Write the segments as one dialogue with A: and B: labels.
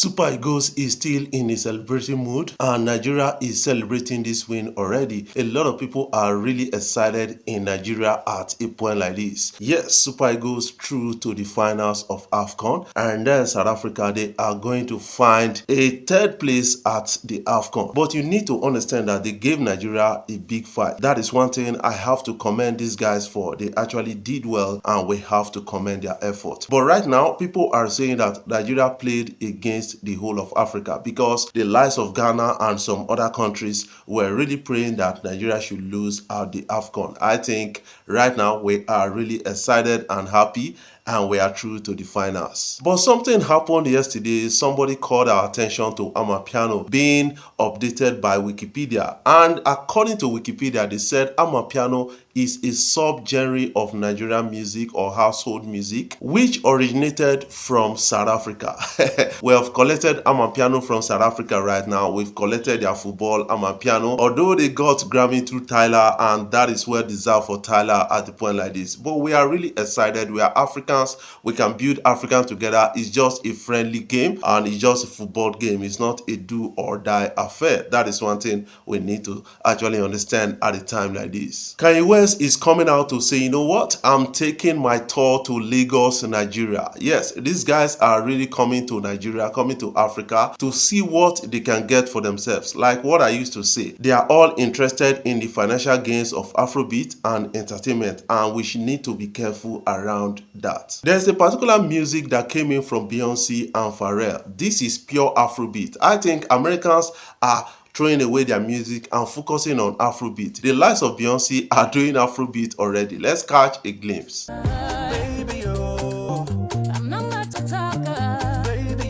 A: Super Eagles is still in a celebrating mood and Nigeria is celebrating this win already. A lot of people are really excited in Nigeria at a point like this. Yes, Super Eagles through to the finals of AFCON, and then South Africa, they are going to find a third place at the AFCON. But you need to understand that they gave Nigeria a big fight. That is one thing I have to commend these guys for. They actually did well and we have to commend their effort. But right now, people are saying that Nigeria played against the whole of Africa because the likes of Ghana and some other countries were really praying that Nigeria should lose at the AFCON. I think right now we are really excited and happy and we are through to the finals. But something happened yesterday. Somebody called our attention to Amapiano being updated by Wikipedia, and according to Wikipedia, they said Amapiano is a subgenre of Nigerian music or household music which originated from South Africa. We have collected Amapiano from South Africa right now. We've collected their football Amapiano, although they got Grammy through Tyler, and that is well deserved for Tyler at the point like this. But we are really excited. We are Africans. We can build Africans together. It's just a friendly game and it's just a football game. It's not a do or die affair. That is one thing we need to actually understand at a time like this. Kanye West is coming out to say, you know what, I'm taking my tour to Lagos, Nigeria. Yes, these guys are really coming to Nigeria, coming to Africa to see what they can get for themselves. Like what I used to say, they are all interested in the financial gains of Afrobeat and entertainment, and we should need to be careful around that. There's a particular music that came in from Beyonce and Pharrell. This is pure Afrobeat. I think Americans are throwing away their music and focusing on Afrobeat. The likes of Beyonce are doing Afrobeat already. Let's catch a glimpse.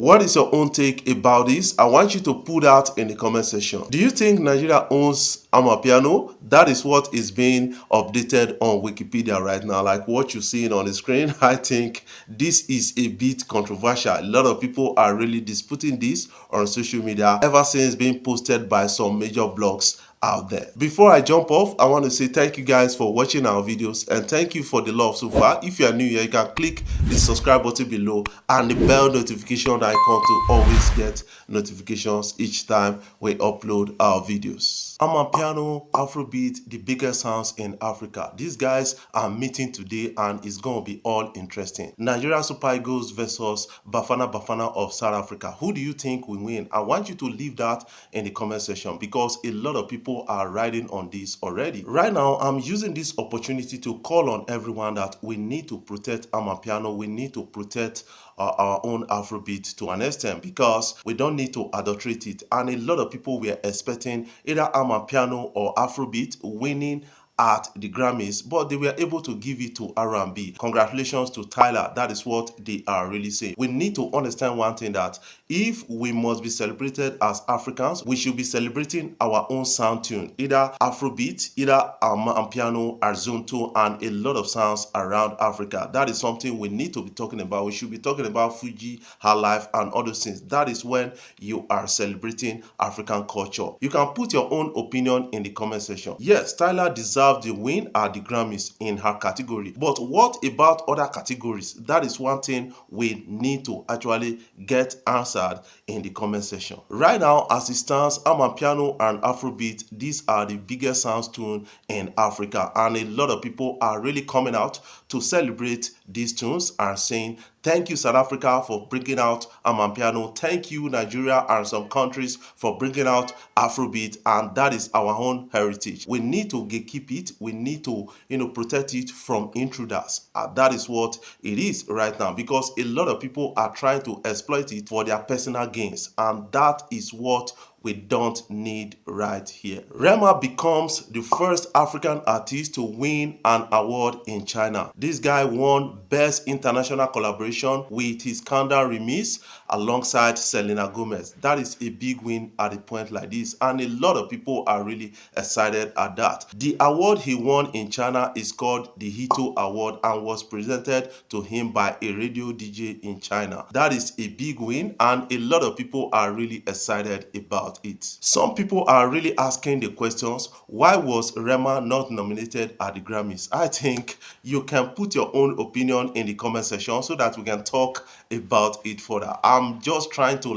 A: What is your own take about this? I want you to put that in the comment section. Do you think Nigeria owns Amapiano? That is what is being updated on Wikipedia right now, like what you're seeing on the screen. I think this is a bit controversial. A lot of people are really disputing this on social media ever since being posted by some major blogs out there. Before I jump off, I want to say thank you guys for watching our videos and thank you for the love so far. If you are new here, you can click the subscribe button below and the bell notification icon to always get notifications each time we upload our videos. Amapiano, Afrobeat, the biggest sounds in Africa. These guys are meeting today and it's going to be all interesting. Nigeria Super Eagles versus Bafana Bafana of South Africa. Who do you think will win? I want you to leave that in the comment section because a lot of people are riding on this already. Right now, I'm using this opportunity to call on everyone that we need to protect Amapiano. We need to protect our own Afrobeat to an extent because we don't need to adulterate it. And a lot of people were expecting either Amapiano or Afrobeat winning at the Grammys, but they were able to give it to R&B. Congratulations to Tyler. That is what they are really saying. We need to understand one thing, that if we must be celebrated as Africans, we should be celebrating our own sound tune, either Afrobeat, either Amapiano, Arzonto, and a lot of sounds around Africa. That is something we need to be talking about. We should be talking about Fuji, High Life, and other things. That is when you are celebrating African culture. You can put your own opinion in the comment section. Yes, Tyler deserves the win at the Grammys in her category, but what about other categories? That is one thing we need to actually get answered in the comment section. Right now, as it stands, Amapiano and Afrobeat, these are the biggest sound tune in Africa, and a lot of people are really coming out to celebrate these tunes and saying thank you South Africa for bringing out Amapiano. Thank you Nigeria and some countries for bringing out Afrobeat, and that is our own heritage. We need to keep it. We need to protect it from intruders. That is what it is right now, because a lot of people are trying to exploit it for their personal gains, and that is what we don't need right here. Rema becomes the first African artist to win an award in China. This guy won Best International Collaboration with his Countdown remix alongside Selena Gomez. That is a big win at a point like this, and a lot of people are really excited at that. The award he won in China is called the Hito Award and was presented to him by a radio DJ in China. That is a big win, and a lot of people are really excited about about it. Some people are really asking the questions, why was Rema not nominated at the Grammys? I think you can put your own opinion in the comment section so that we can talk about it further. I'm just trying to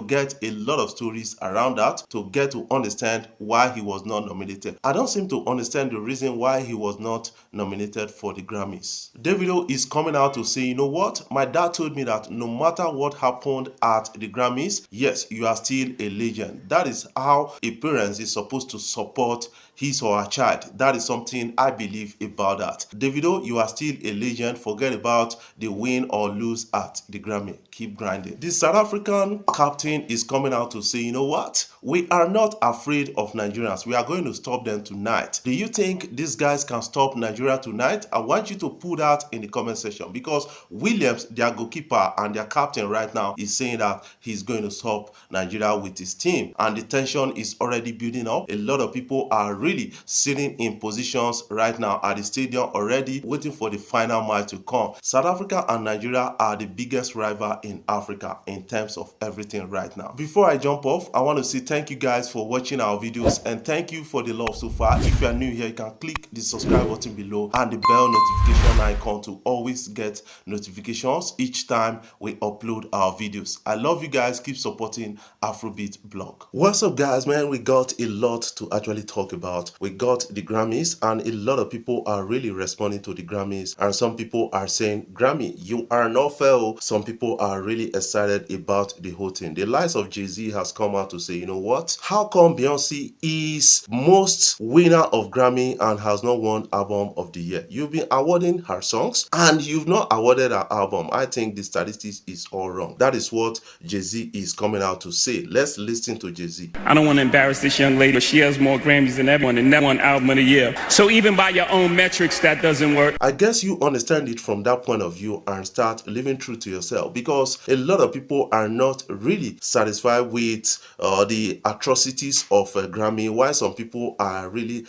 A: get a lot of stories around that to get to understand why he was not nominated. I don't seem to understand the reason why he was not nominated for the Grammys. Davido is coming out to say, you know what? My dad told me that no matter what happened at the Grammys, yes, you are still a legend. That is how a parent is supposed to support his or her child. That is something I believe about that. Davido, you are still a legend. Forget about the win or lose at the Grammy. Keep grinding. The South African captain is coming out to say, you know what? We are not afraid of Nigerians. We are going to stop them tonight. Do you think these guys can stop Nigeria tonight? I want you to put that in the comment section, because Williams, their goalkeeper and their captain right now, is saying that he's going to stop Nigeria with his team. And the tension is already building up. A lot of people are really sitting in positions right now at the stadium already, waiting for the final match to come. South Africa and Nigeria are the biggest rival in Africa in terms of everything right now. Before I jump off, I want to say thank you guys for watching our videos and thank you for the love so far. If you are new here, you can click the subscribe button below and the bell notification icon to always get notifications each time we upload our videos. I love you guys. Keep supporting Afrobeat blog. What's up guys, man? We got a lot to actually talk about. We got the Grammys and a lot of people are really responding to the Grammys, and some people are saying, Grammy, you are not fair. Some people are really excited about the whole thing. The likes of Jay-Z has come out to say, you know what? How come Beyonce is most winner of Grammy and has not won album of the year? You've been awarding her songs and you've not awarded her album. I think the statistics is all wrong. That is what Jay-Z is coming out to say. Let's listen to Jay-Z.
B: I don't want to embarrass this young lady, but she has more Grammys than everyone and never won album of the year. So even by your own metrics, that doesn't work.
A: I guess you understand it from that point of view and start living true to yourself, because a lot of people are not really satisfied with the atrocities of Grammy, while some people are really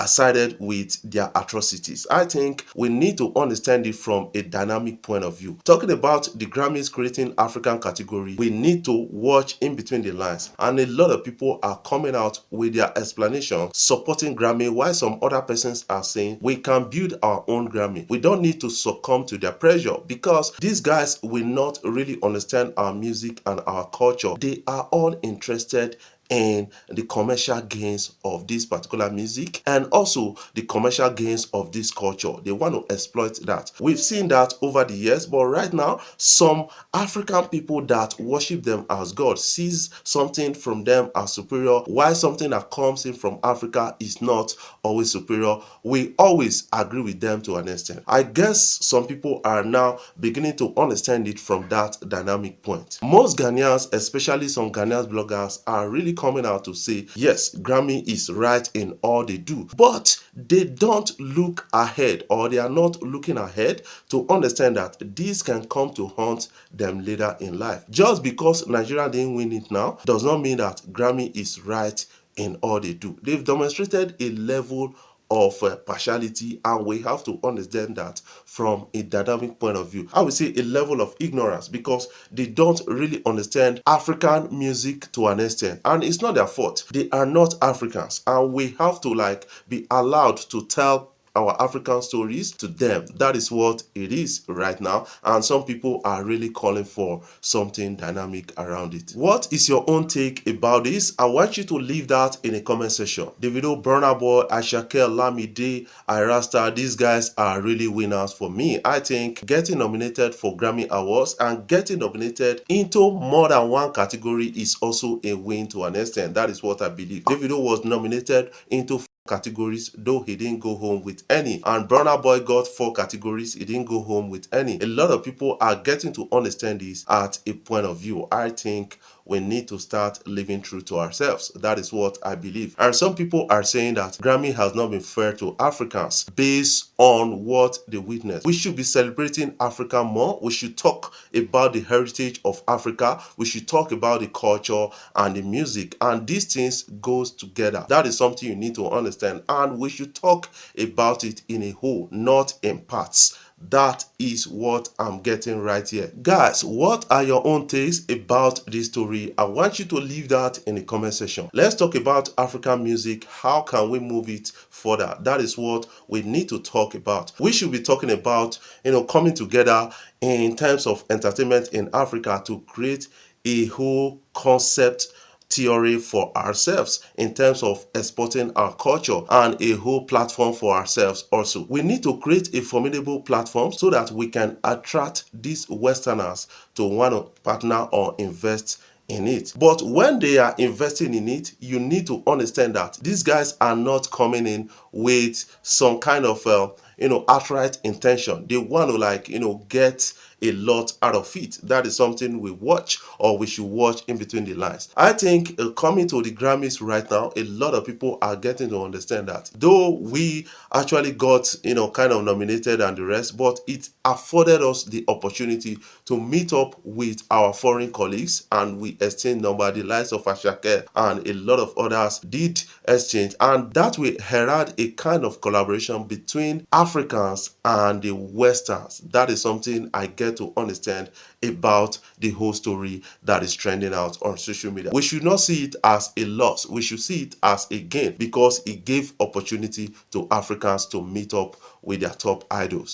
A: sided with their atrocities. I think we need to understand it from a dynamic point of view. Talking about the Grammys creating African category, we need to watch in between the lines, and a lot of people are coming out with their explanation supporting Grammy, while some other persons are saying we can build our own Grammy. We don't need to succumb to their pressure, because these guys will not really understand our music and our culture. They are all interested in the commercial gains of this particular music and also the commercial gains of this culture. They want to exploit that. We've seen that over the years, but right now some African people that worship them as God sees something from them as superior, while something that comes in from Africa is not always superior. We always agree with them to an extent. I guess some people are now beginning to understand it from that dynamic point. Most Ghanaians, especially some Ghanaian bloggers, are really coming out to say, yes, Grammy is right in all they do, but they don't look ahead, or they are not looking ahead to understand that this can come to haunt them later in life. Just because Nigeria didn't win it now does not mean that Grammy is right in all they do. They've demonstrated a level of partiality, and we have to understand that from a dynamic point of view. I would say a level of ignorance, because they don't really understand African music to an extent, and it's not their fault. They are not Africans, and we have to be allowed to tell our African stories to them. That is what it is right now, and some people are really calling for something dynamic around it. What is your own take about this? I want you to leave that in the comment section. Davido, Burna Boy, Ashake, Lamide, Irasta, these guys are really winners for me. I think getting nominated for Grammy Awards and getting nominated into more than one category is also a win to an extent. That is what I believe. Davido was nominated into categories, though he didn't go home with any, and Burna Boy got 4 categories, he didn't go home with any. A lot of people are getting to understand this at a point of view. I think we need to start living true to ourselves. That is what I believe. And some people are saying that Grammy has not been fair to Africans based on what they witnessed. We should be celebrating Africa more. We should talk about the heritage of Africa. We should talk about the culture and the music, and these things goes together. That is something you need to understand, and we should talk about it in a whole, not in parts. That is what I'm getting right here. Guys, what are your own takes about this story? I want you to leave that in the comment section. Let's talk about African music. How can we move it further? That is what we need to talk about. We should be talking about, coming together in terms of entertainment in Africa to create a whole concept theory for ourselves in terms of exporting our culture and a whole platform for ourselves also. We need to create a formidable platform so that we can attract these Westerners to want to partner or invest in it. But when they are investing in it, you need to understand that these guys are not coming in with some kind of outright intention. They want to get a lot out of it. That is something we watch, or we should watch in between the lines. I think coming to the Grammys right now, a lot of people are getting to understand that though we actually got kind of nominated and the rest, but it afforded us the opportunity to meet up with our foreign colleagues, and we exchanged number. The likes of Ashake and a lot of others did exchange, and that will herald a kind of collaboration between Africans and the Westerns. That is something I get to understand about the whole story that is trending out on social media. We should not see it as a loss. We should see it as a gain, because it gave opportunity to Africans to meet up with their top idols.